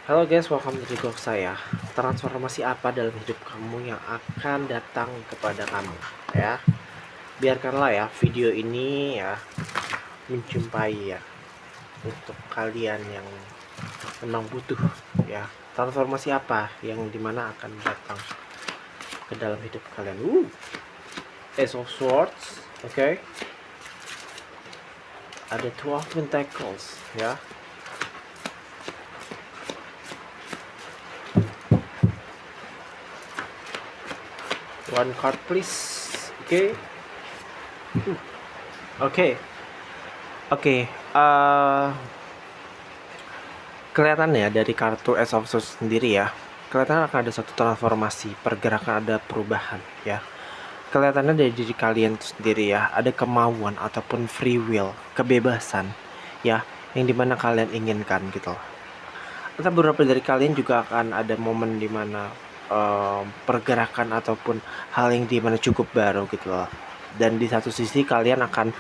Halo guys, welcome to vlog saya. Transformasi apa dalam hidup kamu yang akan datang kepada kamu, ya? Biarkanlah ya video ini ya menjumpai ya untuk kalian yang memang butuh ya transformasi apa yang dimana akan datang ke dalam hidup kalian. Ace of Swords, oke? Ada 12 Pentacles, ya. One card please. Oke. Oke. Kelihatan ya dari kartu Ace of Swords sendiri ya. Kelihatan akan ada satu transformasi, pergerakan, ada perubahan ya. Kelihatannya dari diri kalian itu sendiri ya, ada kemauan ataupun free will, kebebasan ya, yang dimana kalian inginkan gitu. Entah beberapa dari kalian juga akan ada momen dimana pergerakan ataupun hal yang dimana cukup baru gitu loh. Dan di satu sisi kalian akan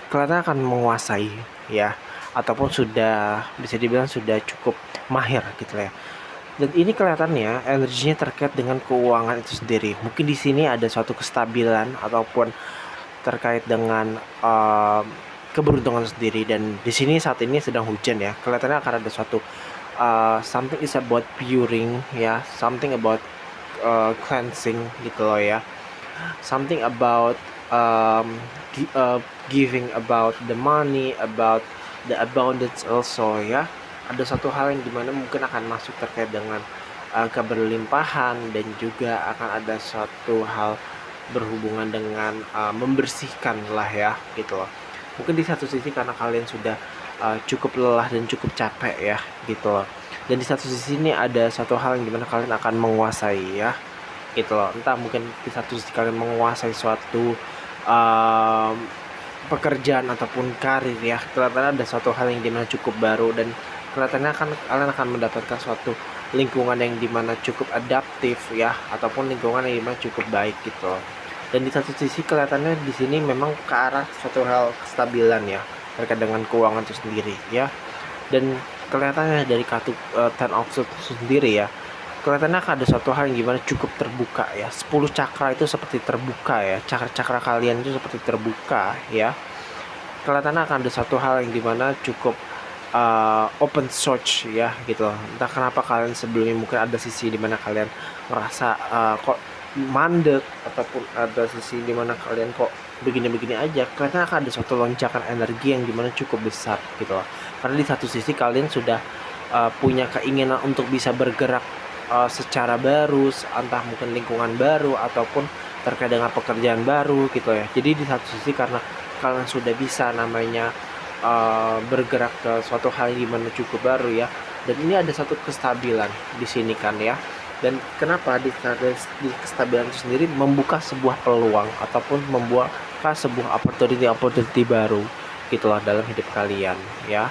kalian akan menguasai ya, ataupun sudah bisa dibilang sudah cukup mahir gitu ya. Dan ini kelihatannya energinya terkait dengan keuangan itu sendiri. Mungkin di sini ada suatu kestabilan ataupun terkait dengan keberuntungan sendiri. Dan di sini saat ini sedang hujan ya. Kelihatannya akan ada suatu something is about puring ya, something about cleansing gitu loh ya. Something about giving, about the money, about the abundance also ya. Ada satu hal yang dimana mungkin akan masuk terkait dengan keberlimpahan, dan juga akan ada suatu hal berhubungan dengan membersihkan lah ya gitu loh. Mungkin di satu sisi karena kalian sudah cukup lelah dan cukup capek ya gitu loh. Dan di satu sisi ini ada satu hal yang dimana kalian akan menguasai ya gitu loh. Entah mungkin di satu sisi kalian menguasai suatu pekerjaan ataupun karir ya. Kelihatannya ada suatu hal yang dimana cukup baru, dan kelihatannya kalian akan mendapatkan suatu lingkungan yang dimana cukup adaptif ya, ataupun lingkungan yang dimana cukup baik gitu loh. Dan di satu sisi kelihatannya di sini memang ke arah suatu hal kestabilan ya terkait dengan keuangan itu sendiri ya. Dan kelihatannya dari kartu Ten of Swords sendiri ya, kelihatannya akan ada suatu hal yang gimana cukup terbuka ya. 10 cakra itu seperti terbuka ya, cakra-cakra kalian itu seperti terbuka ya. Kelihatannya akan ada satu hal yang dimana cukup open source ya gitu. Entah kenapa kalian sebelumnya mungkin ada sisi dimana kalian merasa kok mandek, ataupun ada sisi dimana kalian kok begini-begini aja. Kelihatannya akan ada suatu lonjakan energi yang dimana cukup besar gitu loh. Karena di satu sisi kalian sudah punya keinginan untuk bisa bergerak secara baru, entah mungkin lingkungan baru ataupun terkait dengan pekerjaan baru gitu ya. Jadi di satu sisi karena kalian sudah bisa namanya bergerak ke suatu hal yang dimana cukup baru ya, dan ini ada satu kestabilan di sini kan ya. Dan kenapa di kestabilan itu sendiri membuka sebuah peluang ataupun membuka sebuah opportunity baru gitulah dalam hidup kalian ya.